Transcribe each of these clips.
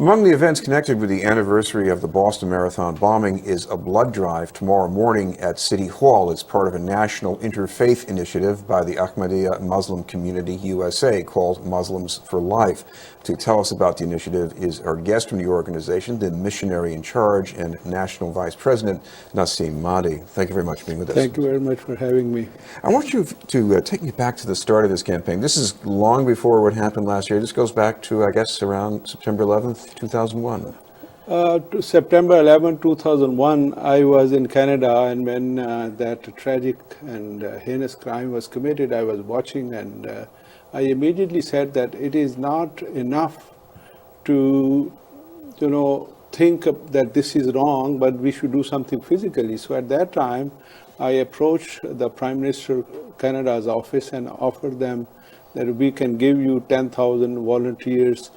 Among the events connected with the anniversary of the Boston Marathon bombing is a blood drive tomorrow morning at City Hall. It's part of a national interfaith initiative by the Ahmadiyya Muslim Community USA called Muslims for Life. To tell us about the initiative is our guest from the organization, the missionary in charge and national vice president, Naseem Mahdi. Thank you very much for being with us. Thank you very much for having me. I want you to take me back to the start of this campaign. This is long before what happened last year. This goes back to, I guess, around September 11th. 2001. To September 11, 2001, I was in Canada, and when that tragic and heinous crime was committed, I was watching, and I immediately said that it is not enough to, think that this is wrong, but we should do something physically. So at that time, I approached the Prime Minister Canada's office and offered them that we can give you 10,000 volunteers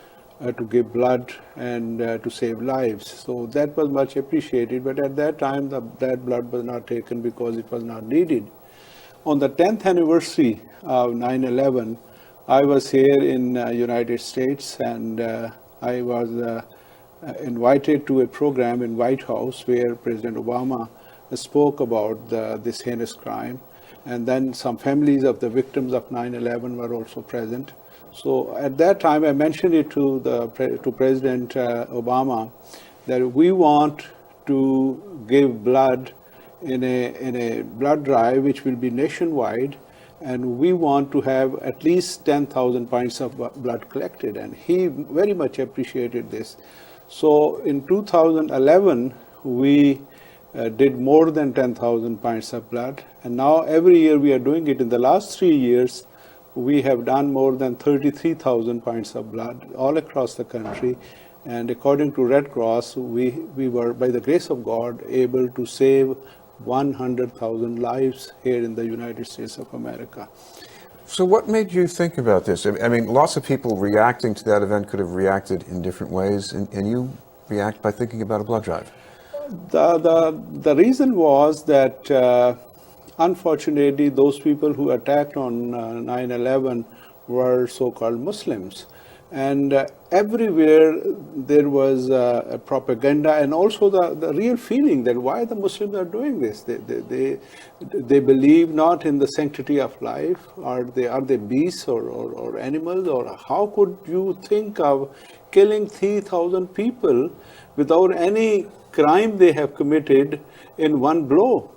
to give blood and to save lives. So that was much appreciated, but at that time that blood was not taken because it was not needed. On the 10th anniversary of 9/11, I was here in United States, and I was invited to a program in White House where President Obama spoke about this heinous crime, and then some families of the victims of 9/11 were also present. So at that time, I mentioned it to President Obama that we want to give blood in a blood drive which will be nationwide, and we want to have at least 10,000 pints of blood collected, and he very much appreciated this. So in 2011, we did more than 10,000 pints of blood, and now every year we are doing it. In the last 3 years, we have done more than 33,000 pints of blood all across the country. And according to Red Cross, we were, by the grace of God, able to save 100,000 lives here in the United States of America. So what made you think about this? I mean, lots of people reacting to that event could have reacted in different ways, and you react by thinking about a blood drive. The reason was that unfortunately, those people who attacked on 9/11 were so-called Muslims. And everywhere there was a propaganda, and also the real feeling that why the Muslims are doing this. They believe not in the sanctity of life. Are they beasts or animals? Or how could you think of killing 3,000 people without any crime they have committed in one blow?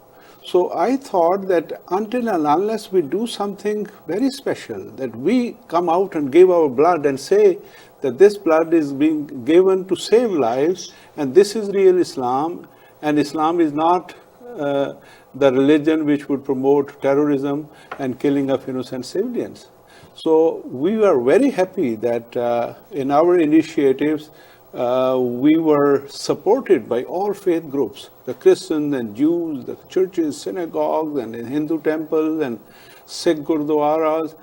So I thought that until and unless we do something very special, that we come out and give our blood and say that this blood is being given to save lives, and this is real Islam, and Islam is not the religion which would promote terrorism and killing of innocent civilians. So we were very happy that in our initiatives, we were supported by all faith groups, the Christians and Jews, the churches, synagogues, and Hindu temples, and Sikh gurdwaras.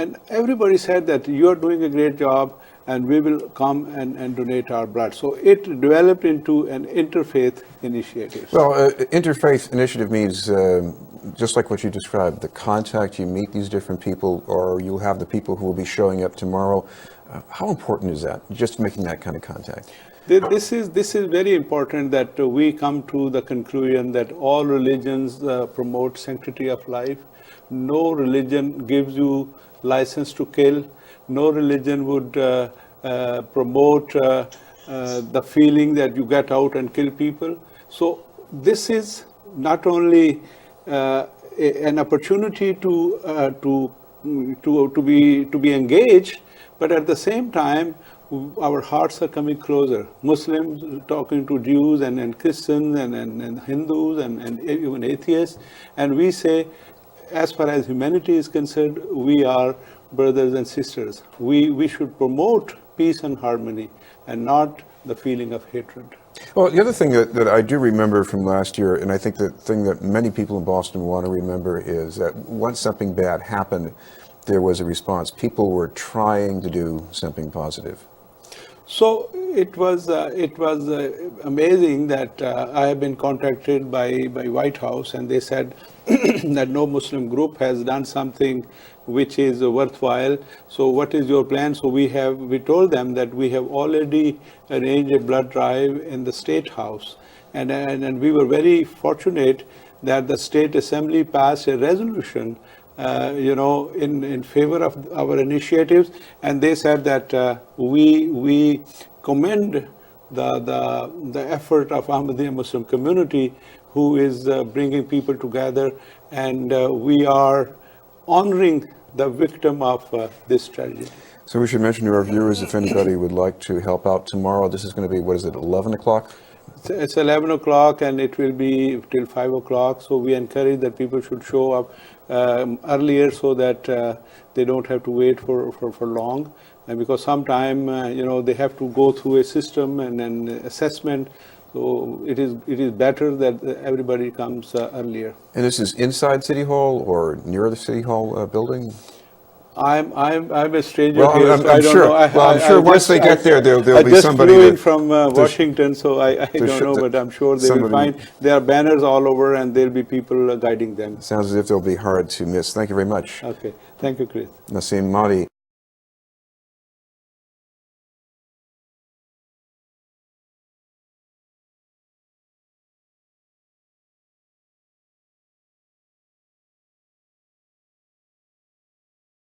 And everybody said that you are doing a great job, and we will come and donate our blood. So it developed into an interfaith initiative. Well, interfaith initiative means, just like what you described, the contact, you meet these different people, or you'll have the people who will be showing up tomorrow. How important is that, just making that kind of contact? This is very important that we come to the conclusion that all religions promote sanctity of life. No religion gives you license to kill. No religion would promote the feeling that you get out and kill people. So this is not only an opportunity to be engaged, but at the same time, our hearts are coming closer. Muslims talking to Jews and Christians and Hindus and even atheists. And we say, as far as humanity is concerned, we are brothers and sisters. We should promote peace and harmony and not the feeling of hatred. Well, the other thing that I do remember from last year, and I think the thing that many people in Boston want to remember, is that once something bad happened, there was a response. People were trying to do something positive. So it was amazing that I have been contacted by White House, and they said that no Muslim group has done something which is worthwhile. So what is your plan? So we told them that we have already arranged a blood drive in the State House, and we were very fortunate that the State Assembly passed a resolution in favor of our initiatives, and they said that we commend the effort of Ahmadiyya Muslim community, who is bringing people together, and we are honoring the victim of this tragedy. So we should mention to our viewers, if anybody would like to help out tomorrow, this is going to be, what is it, 11 o'clock? It's 11 o'clock and it will be till 5 o'clock. So we encourage that people should show up earlier so that they don't have to wait for long. And because sometime, they have to go through a system and an assessment. So it is better that everybody comes earlier. And this is inside City Hall or near the City Hall building? I'm a stranger Well, here, I'm so I don't sure. know. I'm sure once they get there, there'll be somebody. I just flew in from Washington, so I don't know, but I'm sure they will find. There are banners all over, and there'll be people guiding them. Sounds as if they'll be hard to miss. Thank you very much. Okay. Thank you, Chris. Naseem Mahdi.